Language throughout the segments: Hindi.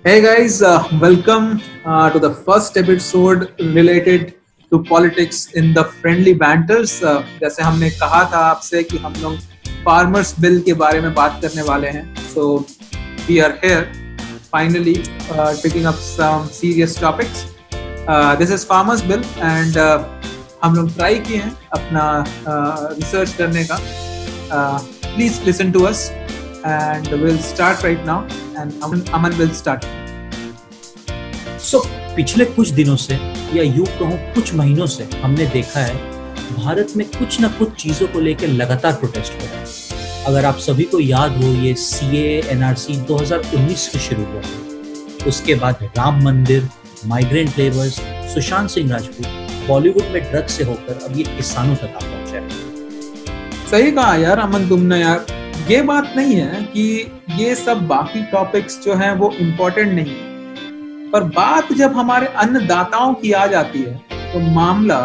Hey guys, welcome to the first episode related to politics in the friendly banters. जैसे हमने कहा था आपसे कि हम लोग फार्मर्स बिल के बारे में बात करने वाले हैं. So we are here finally picking up some serious topics. This is farmers bill and हम लोग ट्राई किए हैं अपना रिसर्च करने का. Please listen to us and we'll start right now. And Aman will start. So, पिछले कुछ दिनों से या यूं कहूं कुछ महीनों से हमने देखा है भारत में कुछ ना कुछ चीजों को लेकर लगातार प्रोटेस्ट हो रहा है. अगर आप सभी को याद हो, ये सीए एनआरसी 2019 से शुरू हुआ. उसके बाद राम मंदिर, माइग्रेंट लेबर्स, सुशांत सिंह राजपूत, बॉलीवुड में ड्रग्स से होकर अब ये किसानों तक आ पहुंचा है. सही कहा यार अमन तुमने यार. ये बात नहीं है कि ये सब बाकी टॉपिक्स जो हैं वो इम्पोर्टेंट नहीं है, पर बात जब हमारे अन्नदाताओं की आ जाती है तो मामला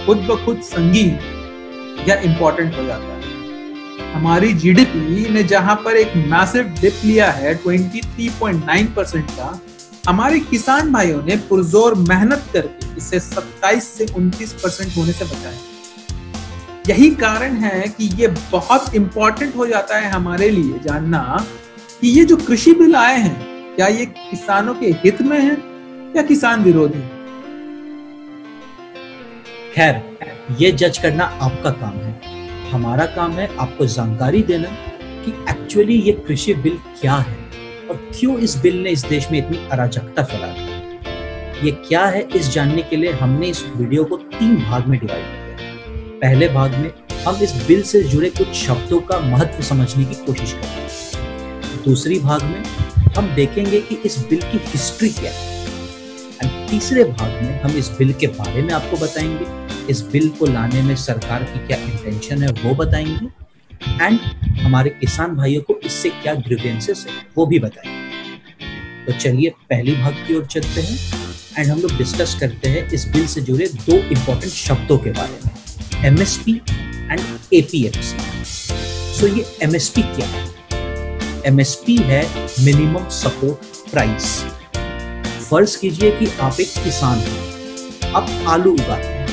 खुद ब खुद संगीन या इम्पोर्टेंट हो जाता है. हमारी जीडीपी ने जहां पर एक मैसिव डिप लिया है 23.9% का, हमारे किसान भाइयों ने पुरजोर मेहनत करके इसे 27 से 29% होने से बचाया. यही कारण है कि ये बहुत इंपॉर्टेंट हो जाता है हमारे लिए जानना कि ये जो कृषि बिल आए हैं, क्या ये किसानों के हित में है या किसान विरोधी. खैर, ये जज करना आपका काम है. हमारा काम है आपको जानकारी देना कि एक्चुअली ये कृषि बिल क्या है और क्यों इस बिल ने इस देश में इतनी अराजकता फैला दी. ये क्या है, इस जानने के लिए हमने इस वीडियो को 3 भाग में डिवाइड किया. पहले भाग में हम इस बिल से जुड़े कुछ शब्दों का महत्व समझने की कोशिश करेंगे. दूसरी भाग में हम देखेंगे कि इस बिल की हिस्ट्री क्या है. और तीसरे भाग में हम इस बिल के बारे में आपको बताएंगे. इस बिल को लाने में सरकार की क्या इंटेंशन है वो बताएंगे. एंड हमारे किसान भाइयों को इससे क्या ग्रीवेंसेस है वो भी बताएंगे. तो चलिए पहली भाग की ओर चलते हैं एंड हम लोग डिस्कस करते हैं इस बिल से जुड़े 2 इंपॉर्टेंट शब्दों के बारे में, MSP एंड APMC. सो ये MSP क्या है? MSP है मिनिमम सपोर्ट प्राइस. फर्ज कीजिए कि आप एक किसान हैं, आप आलू उगाते हैं.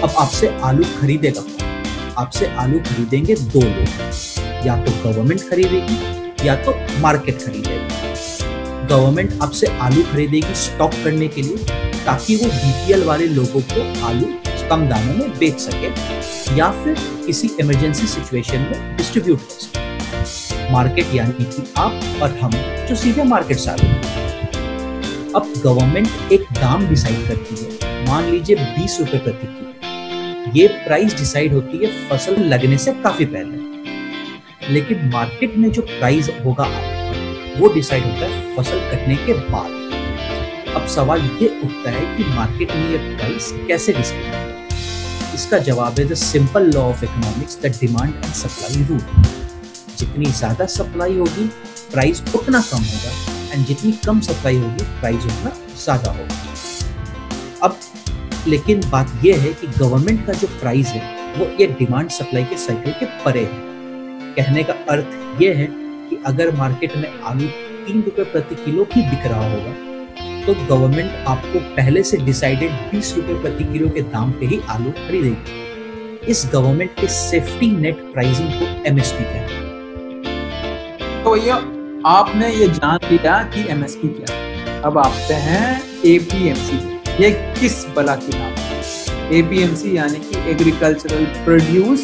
अब आपसे आलू खरीदेगा कौन? आपसे आलू खरीदेंगे 2 लोग, या तो गवर्नमेंट खरीदेगी या तो मार्केट खरीदेगी. गवर्नमेंट आपसे आलू खरीदेगी स्टॉक करने के लिए, ताकि वो BPL वाले लोगों को आलू कम दामों में बेच सके या फिर किसी इमरजेंसी सिचुएशन में डिस्ट्रीब्यूट कर सके. मार्केट यानी कि आप और हम जो सीधे मार्केट से आते हैं. अब गवर्नमेंट एक दाम डिसाइड करती है, मान लीजिए 20 रुपए प्रति किलो. ये प्राइस डिसाइड होती है फसल लगने से काफी पहले, लेकिन मार्केट में जो प्राइस होगा वो डिसाइड होता है फसल कटने के बाद. अब सवाल ये उठता है कि मार्केट में ये प्राइस कैसे डिसाइड होगा. इसका जवाब है the simple law of economics, the demand and supply rule. जितनी ज्यादा सप्लाई होगी प्राइस उतना कम होगा, एंड जितनी कम सप्लाई होगी प्राइस उतना ज्यादा होगा. अब लेकिन बात यह है कि गवर्नमेंट का जो प्राइस है वो ये डिमांड सप्लाई के साइकिल के परे है. कहने का अर्थ ये है कि अगर मार्केट में आलू 3 रुपए प्रति किलो भी बिक रहा होगा तो गवर्नमेंट आपको पहले से डिसाइडेड 20 रुपए प्रति किलो के दाम पे ही आलू खरीदेगी. इस गवर्नमेंट के सेफ्टी नेट प्राइसिंग को MSP कहते हैं. तो भैया आपने ये जान लिया कि MSP क्या है. अब आते हैं APMC. ये किस बला की नाम है? APMC यानी कि agricultural produce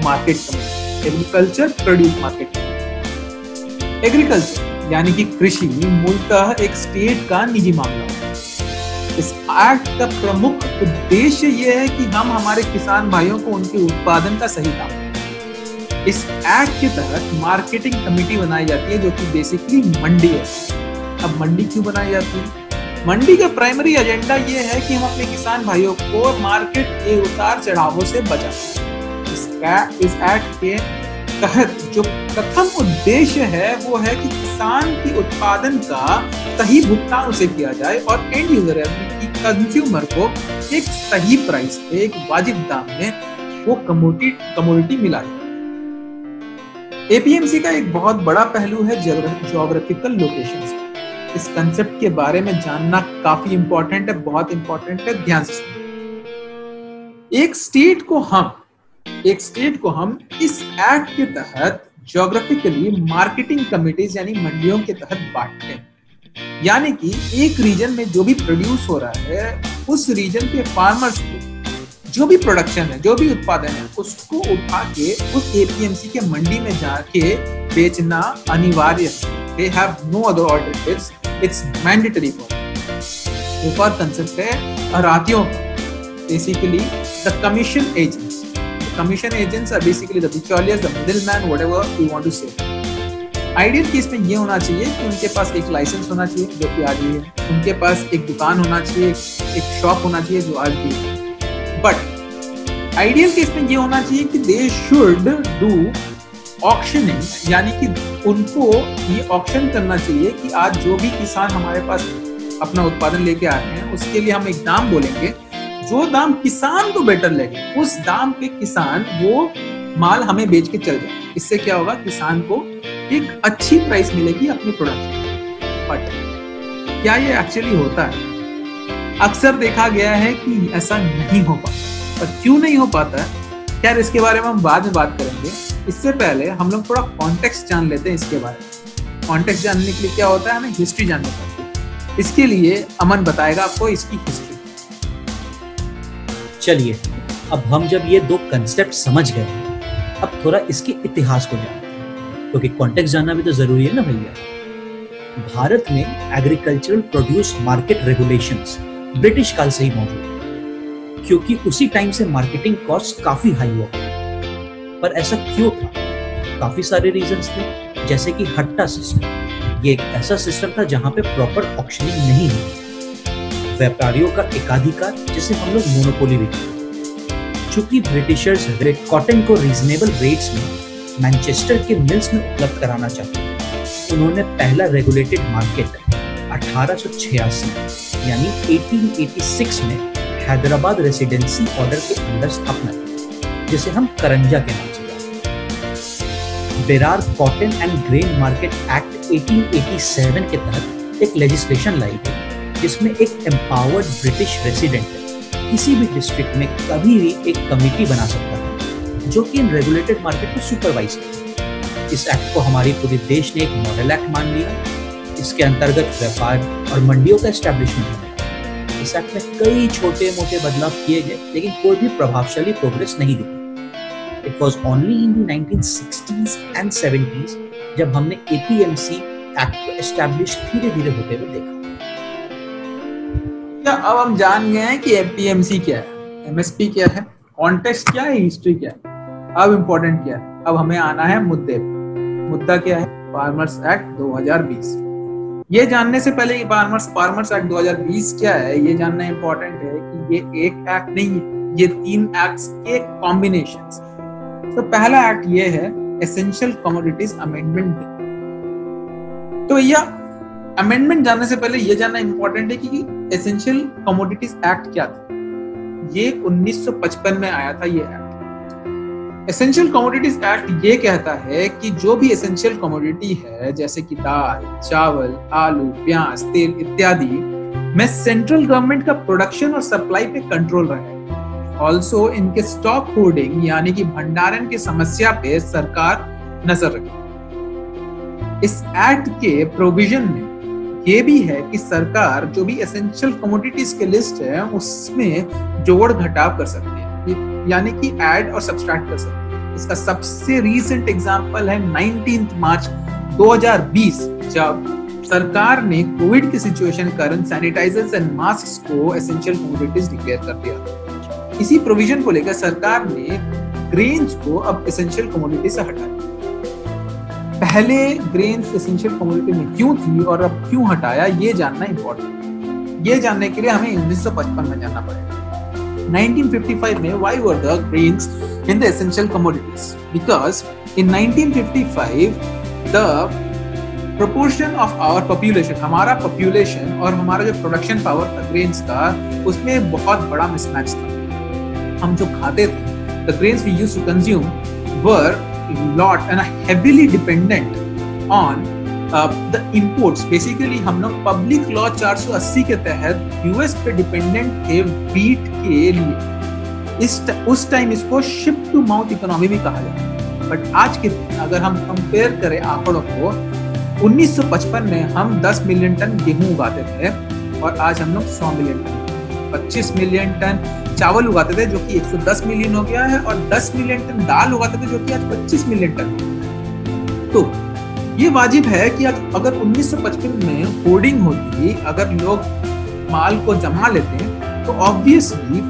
market committee. Agriculture produce market. Agriculture यानी कि कृषि मूलतः एक स्टेट का निजी मामला है. इस एक्ट का प्रमुख उद्देश्य यह है कि हम हमारे किसान भाइयों को उनके उत्पादन का सही दाम दें. इस एक्ट के तहत मार्केटिंग कमेटी बनाई जाती है जो कि बेसिकली मंडी है. अब मंडी क्यों बनाई जाती है? मंडी का प्राइमरी एजेंडा यह है कि हम अपने किसान भाइयों को मार्केट के उतार चढ़ावों से बचाएं. इस एक्ट के तहत जो प्रथम उद्देश्य है वो है कि किसान के उत्पादन का सही भुगतान उसे किया जाए और एंड यूजर यानी कि कंज्यूमर को एक सही प्राइस पे, एक वाजिब दाम में वो कमोडिटी मिला जाए. एपीएमसी का एक बहुत बड़ा पहलू है ज्योग्राफिकल लोकेशंस. इस कंसेप्ट के बारे में जानना काफी इंपॉर्टेंट है, बहुत इंपॉर्टेंट है, ध्यान से सुनिए। एक स्टेट को हम इस एक्ट के तहत ज्योग्राफिकली मार्केटिंग कमिटीज यानी मंडियों के तहत बांटते हैं। यानी कि एक रीजन में जो भी प्रोड्यूस हो रहा है, उस रीजन के फार्मर्स को जो भी प्रोडक्शन है, जो भी उत्पादन है, उसको उठा के उस एपीएमसी के मंडी में जाके बेचना अनिवार्य है। They have no other alternatives. It's mandatory for them. एक और कंसेप्ट है अरातियों का, basically the commission agents. The commission agents are basically the bichauliers, the middleman, whatever you want to say. Ideal case में ये होना चाहिए कि उनके पास एक लाइसेंस होना चाहिए, जो कि आज भी है, उनके पास एक दुकान होना चाहिए, एक शॉप होना चाहिए, जो आज भी है। बट आइडियल केस में ये होना चाहिए कि दे शुड डू ऑक्शनिंग, यानी कि उनको ये ऑक्शन करना चाहिए कि आज जो भी किसान हमारे पास अपना उत्पादन लेके आ रहे हैं, उसके लिए हम एक दाम बोलेंगे, जो दाम किसान को बेटर लगे उस दाम पे किसान वो माल हमें बेच के चल जाए। इससे क्या होगा, किसान को एक अच्छी प्राइस मिलेगी अपने प्रोडक्ट। बट क्या ये एक्चुअली होता है? अक्सर देखा गया है कि ऐसा नहीं हो पाता। और क्यों नहीं हो पाता है, खैर इसके बारे में हम बाद में बात करेंगे। इससे पहले हम लोग थोड़ा कॉन्टेक्स्ट जान लेते हैं इसके बारे में। कॉन्टेक्स्ट जानने के लिए क्या होता है, हमें हिस्ट्री जाननी पड़ती है। इसके लिए अमन बताएगा आपको इसकी हिस्ट्री। चलिए, अब हम जब ये दो कंसेप्ट समझ गए, अब थोड़ा इसके इतिहास को जानते हैं, क्योंकि कॉन्टेक्स्ट जानना भी तो जरूरी है ना भैया। भारत में agricultural produce market regulations British काल से ही मौजूद है, क्योंकि उसी टाइम से मार्केटिंग कॉस्ट काफी हाई हुआ। पर ऐसा क्यों था? काफी सारे रीजंस थे, जैसे कि हट्टा सिस्टम। ये एक ऐसा सिस्टम था जहां पे प्रॉपर ऑक्शनिंग नहीं हुई। व्यापारियों का एकाधिकार, जिसे हम लोग मोनोपोली भी कहते हैं। चूंकि ब्रिटिशर्स कॉटन को रीजनेबल रेट्स में मैनचेस्टर के मिल्स में उपलब्ध कराना चाहते थे, उन्होंने पहला रेगुलेटेड मार्केट 1886 यानी 1886 में हैदराबाद रेसिडेंसी ऑर्डर के अंदर स्थापना की, जिसे हम करंजा के नाम से जानते हैं। Berar cotton and grain market act 1887 के तहत एक लेजिस्लेशन लाई गई, जिसमें एक एम्पावर्ड ब्रिटिश रेसिडेंट किसी भी डिस्ट्रिक्ट में कभी भी एक कमेटी बना सकता है, जो कि इन रेगुलेटेड मार्केट को सुपरवाइज करती है। इस एक्ट को हमारी पूरे देश ने एक मॉडल एक्ट मान लिया। इसके अंतर्गत व्यापार और मंडियों का एस्टैब्लिशमेंट होने लगा। इस एक्ट में कई छोटे मोटे बदलाव किए गए, लेकिन कोई भी प्रभावशाली प्रोग्रेस नहीं दिखी। It was only in the 1960s and 70s जब हमने एपीएमसी एक्ट को एस्टैब्लिश धीरे धीरे होते हुए देखा। अब हम जान गए हैं कि एपीएमसी क्या है, एमएसपी क्या है, कॉन्टेक्स्ट क्या है, हिस्ट्री क्या है। अब इम्पोर्टेंट क्या है, अब हमें आना है मुद्दे पे। मुद्दा क्या है? Farmers act 2020। ये जानने से पहले कि फार्मर्स एक्ट 2020 क्या है, ये जानना इम्पोर्टेंट है कि ये एक एक्ट नहीं है, ये 3 एक्ट्स के कॉम्बिनेशंस। तो पहला एक्ट ये है एसेंशियल कमोडिटीज अमेंडमेंट। तो यह अमेंडमेंट जानने से पहले ये जानना इंपॉर्टेंट है कि एसेंशियल कमोडिटीज एक्ट क्या था। ये 1955 में आया था ये एक्ट। एसेंशियल कमोडिटीज एक्ट ये कहता है कि जो भी एसेंशियल कमोडिटी है, जैसे कि दाल, चावल, आलू, प्याज, तेल इत्यादि में सेंट्रल गवर्नमेंट का प्रोडक्शन और सप्लाई पे कंट्रोल रहेगा। ऑल्सो इनके स्टॉक होल्डिंग यानी कि भंडारण की समस्या पे सरकार नजर रखेगी। इस एक्ट के प्रोविजन में ये भी है कि सरकार जो भी एसेंशियल कमोडिटीज के लिस्ट है उसमें जोड़ घटाव कर सकती है, यानी कि ऐड और सब्सट्रैक्ट कर सकती है। इसका सबसे रीसेंट एग्जांपल है 19 मार्च 2020, जब सरकार ने कोविड की सिचुएशन के कारण सैनिटाइजर्स एंड मास्क को एसेंशियल कमोडिटीज डिक्लेयर कर दिया। इसी प्रोविजन को लेकर सरकार ने ग्रेन्स को अब एसेंशियल कमोडिटी से हटा दिया। पहले ग्रेन्स एसेंशियल कमोडिटी में क्यों थी और अब क्यों हटाया, ये जानना इंपॉर्टेंट है। ये जानने के लिए हमें 1955 में जानना पड़ेगा। 1955 में why were the grains in the essential commodities? Because in 1955 the proportion of our population, हमारा population और हमारा जो प्रोडक्शन पावर था ग्रेन्स का, उसमें बहुत बड़ा मिसमैच था। हम जो खाते थे, the grains we used to consume were lot and heavily dependent on the imports, basically हम लोग पब्लिक लॉ 480 के तहत यूएस पे डिपेंडेंट थे व्हीट के लिए। उस टाइम इसको शिप टू माउथ इकोनॉमी भी कहा जाता है। बट आज के अगर हम कंपेयर करें आंकड़ों को, 1955 में हम 10 मिलियन टन गेहूं उगाते थे और आज हम लोग 100 मिलियन टन, 25 मिलियन टन चावल उगाते थे जो कि 110 मिलियन हो गया है, और 10 मिलियन टन दाल उगाते थे जो कि आज 25 मिलियन टन। तो ये वाजिब है कि अगर 1955 में होर्डिंग होती, अगर लोग माल को जमा लेते तो ऑब्वियसली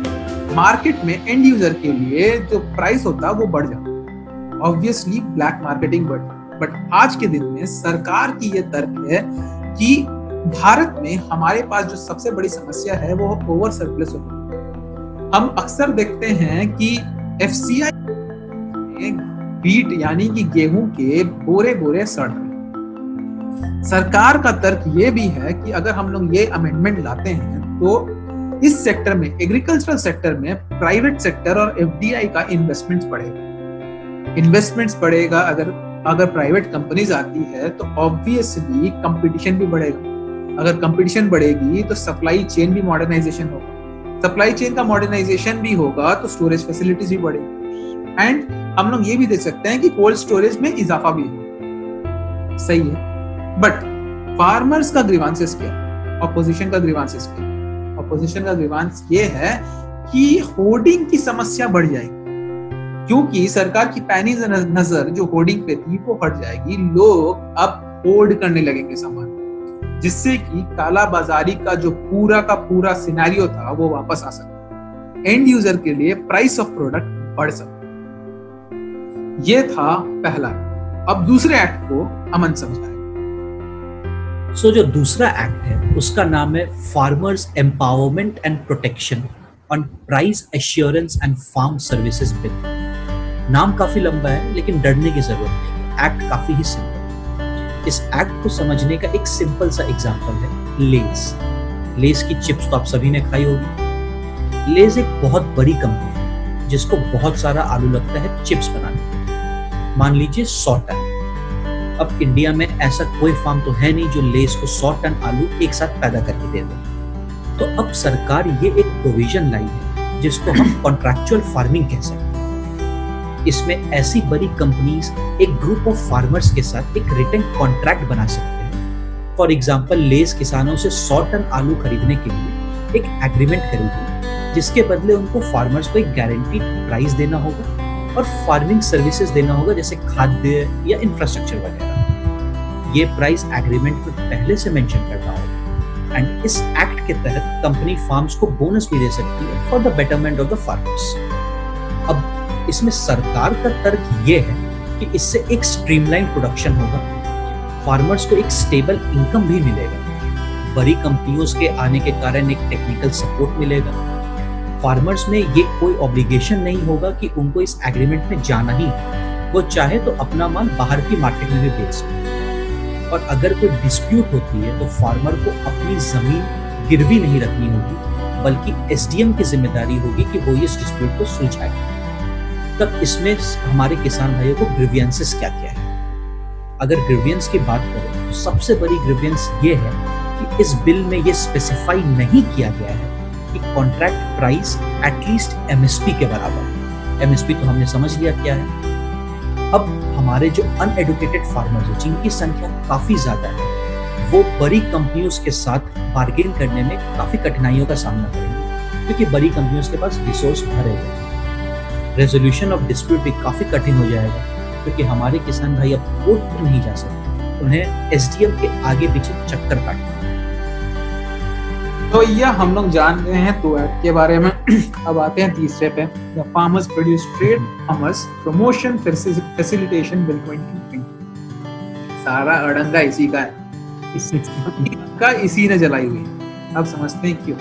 मार्केट में एंड यूजर के लिए जो प्राइस होता वो बढ़ जाता, ऑब्वियसली ब्लैक मार्केटिंग बढ़। बट आज के दिन में सरकार की ये तर्क है कि भारत में हमारे पास जो सबसे बड़ी समस्या है वो ओवर सरप्लस होती है। हम अक्सर देखते हैं कि एफसीआई व्हीट यानी कि गेहूं के बोरे बोरे सड़ रहे। सरकार का तर्क ये भी है कि अगर हम लोग ये अमेंडमेंट लाते हैं तो इस सेक्टर में, एग्रीकल्चरल सेक्टर में प्राइवेट सेक्टर और एफडीआई का इन्वेस्टमेंट्स बढ़ेगा। अगर प्राइवेट कंपनीज आती है तो ऑब्वियसली कंपटीशन भी बढ़ेगा। अगर कंपटीशन बढ़ेगी तो सप्लाई चेन भी मॉडर्नाइजेशन होगा, सप्लाई चेन का मॉडर्नाइजेशन भी होगा तो स्टोरेज फैसिलिटीज भी बढ़ेगी। एंड हम लोग ये भी देख सकते हैं कि कोल्ड स्टोरेज में इजाफा भी होगा। सही है, बट फार्मर्स का ग्रीवांसेस क्या, ऑपोजिशन का ग्रीवांसेस क्या? ऑपोजिशन का ग्रीवांस ये है कि होर्डिंग की समस्या बढ़ जाएगी, क्योंकि सरकार की पैनी नजर जो होर्डिंग पे थी वो हट जाएगी। लोग अब होर्ड करने लगेंगे सामान, जिससे कि काला बाजारी का जो पूरा सिनेरियो था वो वापस आ सकता, एंड यूजर के लिए प्राइस ऑफ प्रोडक्ट बढ़ सकता। ये था पहला। अब दूसरे एक्ट को अमन समझाएगा। सो जो दूसरा एक्ट है उसका नाम है farmers empowerment and protection on price assurance and farm services bill. नाम काफी लंबा है लेकिन डरने की जरूरत नहीं, एक्ट काफी ही सिंपल। इस एक्ट को समझने का एक सिंपल सा एग्जांपल है लेस। लेस की चिप्स तो आप सभी ने खाई होगी। लेस एक बहुत बड़ी कंपनी है जिसको बहुत सारा आलू लगता है चिप्स बनाने में। मान लीजिए 100 टन। अब इंडिया में ऐसा कोई फार्म तो है नहीं जो लेस को 100 टन आलू एक साथ पैदा करके दे दे। तो अब सरकार ये एक प्रोविजन लाई है जिसको हम कॉन्ट्रैक्चुअल फार्मिंग कह सकते हैं। इसमें ऐसी बड़ी कंपनीज एक ग्रुप ऑफ फार्मर्स के साथ एक रिटन कॉन्ट्रैक्ट बना सकते हैं। फॉर एग्जांपल लेस किसानों से 100 टन आलू खरीदने के लिए एक एग्रीमेंट करेगी, जिसके बदले उनको फार्मर्स को एक गारंटीड प्राइस देना होगा और फार्मिंग सर्विसेज देना होगा जैसे खाद्य या इंफ्रास्ट्रक्चर वगैरह। ये प्राइस एग्रीमेंट में पहले से मेंशन करना होगा। एंड इस एक्ट के तहत कंपनी फार्म्स को बोनस भी दे सकती है for the betterment of the farmers. अब इसमें सरकार का तर्क ये है कि इससे एक स्ट्रीमलाइन प्रोडक्शन होगा, फार्मर्स को एक स्टेबल इनकम भी मिलेगा, बड़ी कंपनियों के आने के कारण एक टेक्निकल सपोर्ट मिलेगा। फार्मर्स में ये कोई ऑब्लिगेशन नहीं होगा कि उनको इस एग्रीमेंट में जाना ही है, वो चाहे तो अपना माल बाहर की मार्केट में भी बेच सकते। और अगर कोई डिस्प्यूट होती है तो फार्मर को अपनी जमीन गिरवी नहीं रखनी होगी, बल्कि एसडीएम की जिम्मेदारी होगी कि वो इस डिस्प्यूट को सुलझाए। तब इसमें हमारे किसान भाइयों को ग्रीवियंसेस क्या क्या है? अगर ग्रीवियंस की बात करें तो सबसे बड़ी ग्रीवियंस ये है कि इस बिल में ये स्पेसिफाई नहीं किया गया है कि कॉन्ट्रैक्ट प्राइस एटलीस्ट एमएसपी के बराबर है। एमएसपी तो हमने समझ लिया क्या है। अब हमारे जो अनएडुकेटेड फार्मर्स हैं जिनकी संख्या काफी ज्यादा है, वो बड़ी कंपनियों के साथ बार्गेन करने में काफी कठिनाइयों का सामना करेंगे, क्योंकि बड़ी कंपनियों के पास रिसोर्स भरे हुए हैं। रेजोल्यूशन ऑफ डिस्प्यूट भी काफी कठिन हो जाएगा, क्योंकि हमारे किसान भाई अब कोर्ट पर नहीं जा सकते, उन्हें एसडीएम के आगे पीछे चक्कर काटना। तो यह हम लोग जान गए हैं दो एक्ट के बारे में। अब आते हैं तीसरे पे, the farmers produce trade farmers promotion facilitation bill 2020। सारा अड़ंगा इसी का है, इसी ने जलाई हुई है। अब समझते हैं क्यों।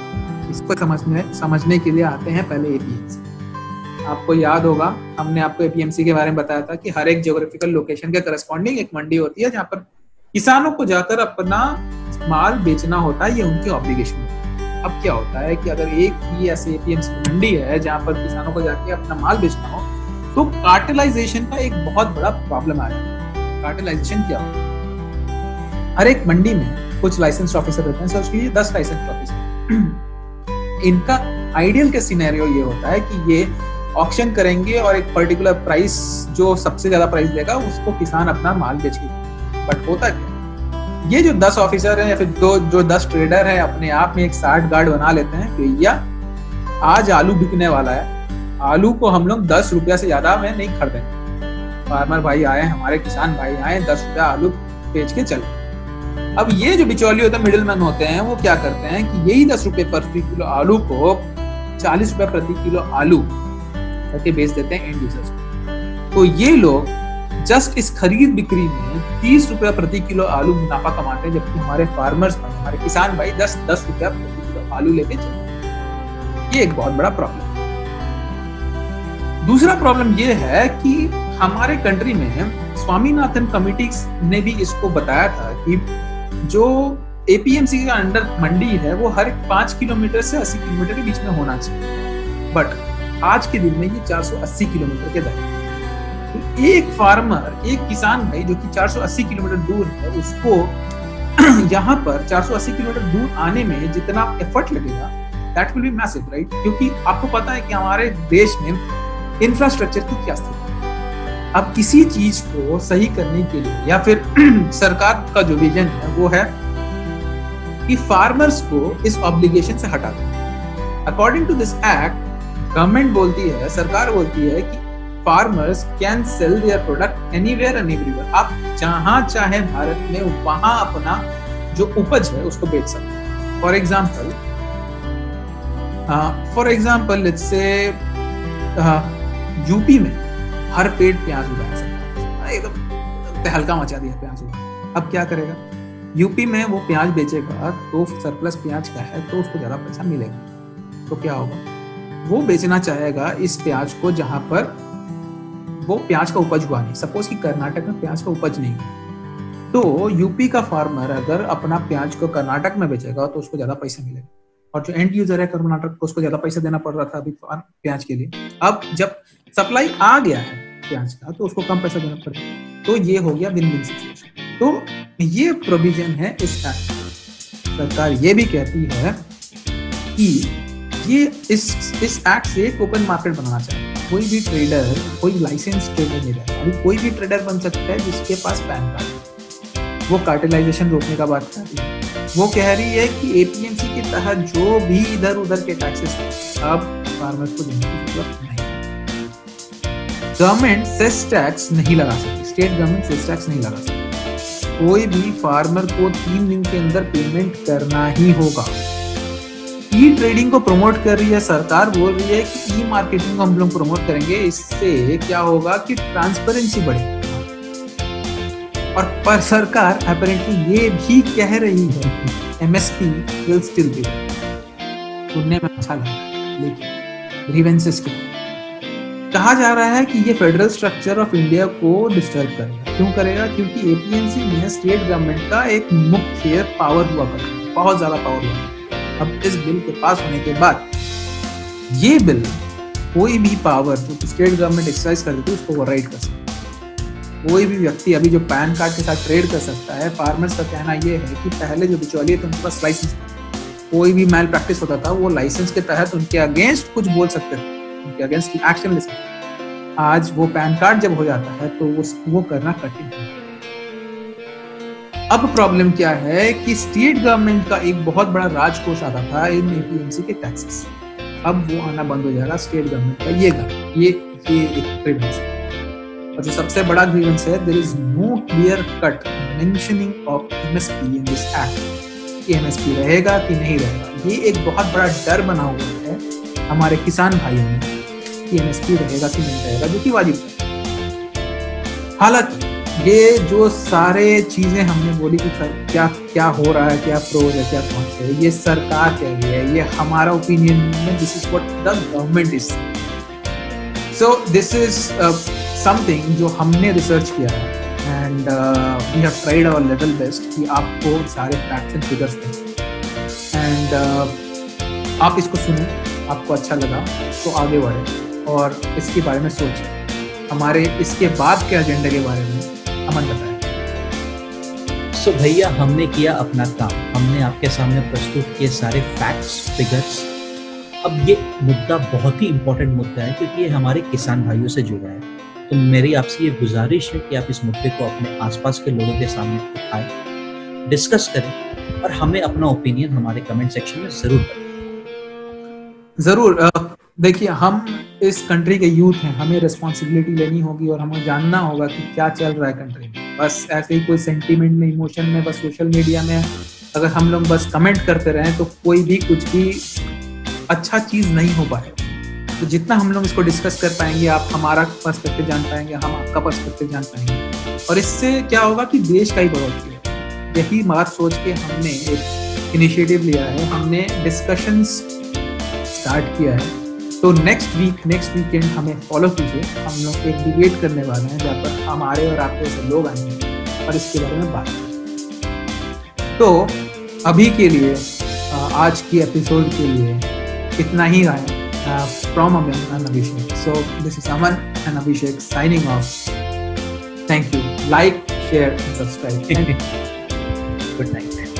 इसको समझने के लिए आते हैं पहले एपीएमसी। आपको याद होगा हमने आपको एपीएमसी के बारे में बताया था कि हर एक ज्योग्राफिकल लोकेशन के करस्पॉन्डिंग एक मंडी होती है जहाँ पर किसानों को जाकर अपना माल बेचना होता है, ये उनकी ऑब्लिगेशन है। अब क्या होता है कि अगर एक ही ऐसे एपीएमसी मंडी है जहाँ पर किसानों को जाके अपना माल बेचना हो, तो कार्टेलाइजेशन का एक बहुत बड़ा प्रॉब्लम आ जाता है। कार्टेलाइजेशन क्या होता है? हर एक मंडी में कुछ लाइसेंस ऑफिसर रहते हैं, सर्च कीजिए 10 लाइसेंस ऑफिसर। इनका आइडियल के सिनेरियो ये होता है कि ये ऑक्शन करेंगे और एक पर्टिकुलर प्राइस, जो सबसे ज्यादा प्राइस देगा उसको किसान अपना माल बेच के। बट होता क्या, ये जो 10 ऑफिसर हैं या फिर जो 10 ट्रेडर हैं अपने आप में एक 60 गार्ड बना लेते हैं कि भैया आज आलू बिकने वाला है, आलू को हम लोग 10 रुपया से ज्यादा में नहीं खरीदेंगे। फार्मर भाई आए, हमारे किसान भाई आए, 10 रुपया आलू बेच के चले। अब ये जो बिचौलिए होते हैं, मिडिल मैन होते हैं, वो क्या करते हैं कि यही 10 रुपए प्रति किलो आलू को 40 रुपए प्रति किलो आलू करके बेच देते हैं एंड यूजर्स को। तो ये लोग जस्ट इस खरीद बिक्री में 30 रुपया प्रति किलो आलू मुनाफा कमाते हैं, जबकि हमारे फार्मर्स भाई, हमारे किसान भाई 10 रुपया प्रति किलो आलू लेके चलते। ये एक बहुत बड़ा प्रॉब्लम है। दूसरा प्रॉब्लम ये है कि हमारे कंट्री में स्वामीनाथन कमिटी ने भी इसको बताया था कि जो एपीएमसी का अंडर मंडी है वो हर 5 किलोमीटर से 80 किलोमीटर के बीच में होना चाहिए, बट आज के दिन में ये 480 किलोमीटर के दायरे। तो एक फार्मर, एक किसान भाई जो कि 480 किलोमीटर दूर है, उसको यहाँ पर 480 किलोमीटर दूर आने में जितना एफर्ट लगेगा, that will be massive, right? क्योंकि आपको पता है कि हमारे देश में इंफ्रास्ट्रक्चर की क्या स्थिति है। अब किसी चीज को सही करने के लिए या फिर सरकार का जो विजन है वो है कि फार्मर्स को इस ऑब्लिगेशन से हटा दें। According to this act, government बोलती है, सरकार बोलती है कि farmers can sell their product anywhere and everywhere. आप जहां चाहे भारत में वहां अपना जो उपज है उसको बेच सकते हैं। For example let's say UP में हर पेड़ प्याज उगाया सकता है, एकदम तहलका मचा दिया प्याज उगा। अब क्या करेगा, यूपी में वो प्याज बेचेगा तो सरप्लस प्याज का है तो उसको ज्यादा पैसा मिलेगा। तो क्या होगा, वो बेचना चाहेगा इस प्याज को जहां पर वो प्याज का उपज हुआ नहीं। सपोज कि कर्नाटक में प्याज का उपज नहीं है, तो यूपी का फार्मर अगर अपना प्याज को कर्नाटक में बेचेगा तो उसको ज्यादा पैसा मिलेगा, और जो एंड यूजर है कर्नाटक को, उसको ज्यादा पैसा देना पड़ रहा था अभी प्याज के लिए। अब जब सप्लाई आ गया है प्याज का तो उसको कम पैसा देना पड़ेगा। तो ये हो गया विन विन सिचुएशन। तो ये प्रोविजन है इस एक्ट। सरकार ये भी कहती है कि ये इस एक्ट से एक ओपन मार्केट बनाना चाहिए। कोई भी ट्रेडर, कोई लाइसेंस ट्रेडर नहीं रहता। अभी कोई भी ट्रेडर बन सकता है जिसके पास पैन कार्ड। वो कार्टेलाइजेशन रोकने का बात कर रही है। वो कह रही है कि एपीएमसी के तहत जो भी इधर उधर के टैक्सेस अब फार्मर्स को देने की जरूरत नहीं। गवर्नमेंट सेस टैक्स नहीं लगा सकती, स्टेट गवर्नमेंट सेस टैक्स नहीं लगा सकती। कोई भी फार्मर को 3 दिन के अंदर पेमेंट करना ही होगा। ई ट्रेडिंग को प्रमोट कर रही है सरकार, बोल रही है कि ई मार्केटिंग को हम लोग प्रमोट करेंगे। इससे क्या होगा कि ट्रांसपेरेंसी बढ़ेगी। और पर सरकार अपेरेंटली ये भी कह रही है कि एमएसपी विल स्टिल बी। सुनने में अच्छा लगा, लेकिन ग्रीवेंसेस क्या कहा जा रहा है कि ये फेडरल स्ट्रक्चर ऑफ इंडिया को डिस्टर्ब करेगा। क्यों करेगा? क्योंकि एपीएमसी में स्टेट गवर्नमेंट का एक मुख्य पावर हुआ करता है, बहुत ज्यादा पावर हुआ। अब इस बिल के पास होने के बाद ये बिल कोई भी पावर जो स्टेट गवर्नमेंट एक्सरसाइज करती है उसको ओवरराइड कर सकता है। कोई भी व्यक्ति अभी जो पैन कार्ड के साथ ट्रेड कर सकता है। फार्मर्स का कहना यह है कि पहले जो बिचौलिए थे उनके पास लाइसेंस, कोई भी मैल प्रैक्टिस होता था वो लाइसेंस के तहत उनके अगेंस्ट कुछ बोल सकते थे, उनके अगेंस्ट एक्शन ले सकते। आज वो पैन कार्ड जब हो जाता है तो वो करना कठिन है। अब प्रॉब्लम क्या है कि स्टेट गवर्नमेंट का एक बहुत बड़ा राजकोष आता था इन एपीएमसी के टैक्सेस, अब वो आना बंद हो जाएगा स्टेट गवर्नमेंट का। ये एक ग्रीवेंस है। और जो सबसे बड़ा ग्रीवेंस है, there is no clear cut mentioning of MSP in this act कि एमएसपी रहेगा कि नहीं रहेगा। ये एक बहुत बड़ा डर बना हुआ है हमारे किसान भाइयों में कि एमएसपी रहेगा कि नहीं रहेगा, जो कि वाजिब है। हालांकि ये जो सारे चीजें हमने बोली कि क्या हो रहा है, क्या प्रोज है, क्या कॉन्स है, ये सरकार कह रही है, ये हमारा ओपिनियन में, this is what the government is. So this is something जो हमने रिसर्च किया है and we have tried our level best कि आपको सारे फैक्ट्स एंड फिगर्स दें एंड आप इसको सुने, आपको अच्छा लगा तो आगे बढ़े और इसके बारे में सोचें। हमारे इसके बाद के एजेंडे के बारे में अमन बताएं। सो भैया, हमने किया अपना काम, हमने आपके सामने प्रस्तुत किए सारे फैक्ट्स, फिगर्स। अब ये मुद्दा बहुत ही इम्पोर्टेंट मुद्दा है क्योंकि ये हमारे किसान भाइयों से जुड़ा है। तो मेरी आपसे ये गुजारिश है कि आप इस मुद्दे को अपने आसपास के लोगों के सामने उठाएं, डिस्कस करें और हमें अपना ओपिनियन हमारे कमेंट सेक्शन में जरूर बताएं। जरूर। देखिए, हम इस कंट्री के यूथ हैं, हमें रिस्पॉन्सिबिलिटी लेनी होगी और हमें जानना होगा कि क्या चल रहा है कंट्री में। बस ऐसे ही कोई सेंटीमेंट में, इमोशन में, बस सोशल मीडिया में अगर हम लोग बस कमेंट करते रहें तो कोई भी कुछ भी अच्छा चीज नहीं हो पाए। तो जितना हम लोग इसको डिस्कस कर पाएंगे, आप हमारा पर्सपेक्टिव जान पाएंगे, हम आपका पर्सपेक्टिव जान पाएंगे, और इससे क्या होगा कि देश का ही बढ़ोतरी है। यही बात सोच के हमने एक इनिशिएटिव लिया है, हमने डिस्कशंस स्टार्ट किया है। तो नेक्स्ट वीकेंड हमें फॉलो कीजिए। हम लोग एक डिबेट करने वाले हैं जहाँ पर हमारे और आपके से लोग आएंगे और इसके बारे में बात करेंगे। तो अभी के लिए, आज की एपिसोड के लिए इतना ही है। From Aman and Abhishek. So this is Aman and Abhishek signing off. Thank you. Like, share and subscribe. Good night.